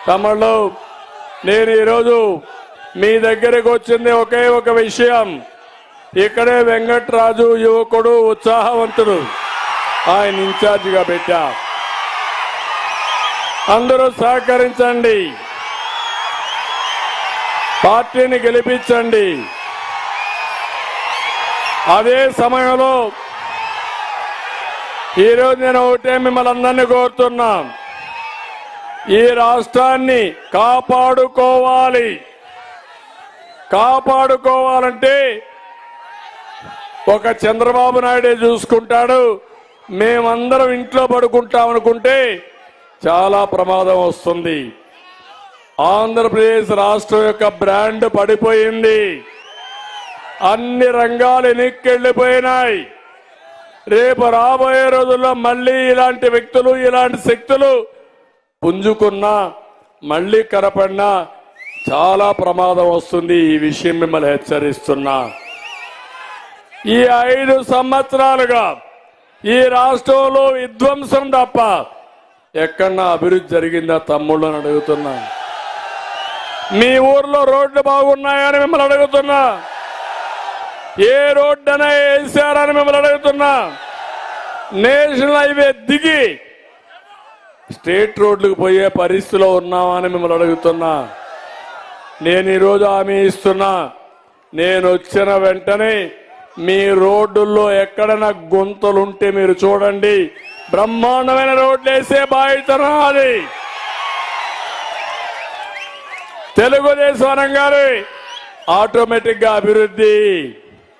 తమ్ముళ్ళు, నేను ఈరోజు మీ దగ్గరికి వచ్చింది ఒకే ఒక విషయం. ఇక్కడే వెంకట్రాజు యువకుడు, ఉత్సాహవంతుడు, ఆయన ఇన్ఛార్జిగా పెట్టా. అందరూ సహకరించండి, పార్టీని గెలిపించండి. అదే సమయంలో ఈరోజు నేను ఒకటే మిమ్మల్ని అందరినీ కోరుతున్నా, ఈ రాష్ట్రాన్ని కాపాడుకోవాలి. కాపాడుకోవాలంటే ఒక చంద్రబాబు నాయుడే చూసుకుంటాడు, మేమందరం ఇంట్లో పడుకుంటాం అనుకుంటే చాలా ప్రమాదం వస్తుంది. ఆంధ్రప్రదేశ్ రాష్ట్రం యొక్క బ్రాండ్ పడిపోయింది. అన్ని రంగాలు వెనక్కెళ్లిపోయినాయి. రేపు రాబోయే రోజుల్లో మళ్లీ ఇలాంటి వ్యక్తులు, ఇలాంటి శక్తులు పుంజుకున్నా, మళ్లీ కనపడినా చాలా ప్రమాదం వస్తుంది. ఈ విషయం మిమ్మల్ని హెచ్చరిస్తున్నా. ఈ 5 సంవత్సరాలుగా ఈ రాష్ట్రంలో విధ్వంసం తప్ప ఎక్కడన్నా అభివృద్ధి జరిగిందా తమ్ముళ్ళని అడుగుతున్నా. మీ ఊర్లో రోడ్లు బాగున్నాయని మిమ్మల్ని అడుగుతున్నా. ఏ రోడ్డు అనే వేసారని మిమ్మల్ని అడుగుతున్నా. నేషనల్ హైవే దిగి స్టేట్ రోడ్లకు పోయే పరిస్థితిలో ఉన్నామని మిమ్మల్ని అడుగుతున్నా. నేను ఈరోజు హామీ ఇస్తున్నా, నేను వచ్చిన వెంటనే మీ రోడ్డుల్లో ఎక్కడైనా గుంతలుంటే మీరు చూడండి, బ్రహ్మాండమైన రోడ్లు వేసే బాధ్యత నాది. తెలుగుదేశం అనగానే ఆటోమేటిక్ గా అభివృద్ధి.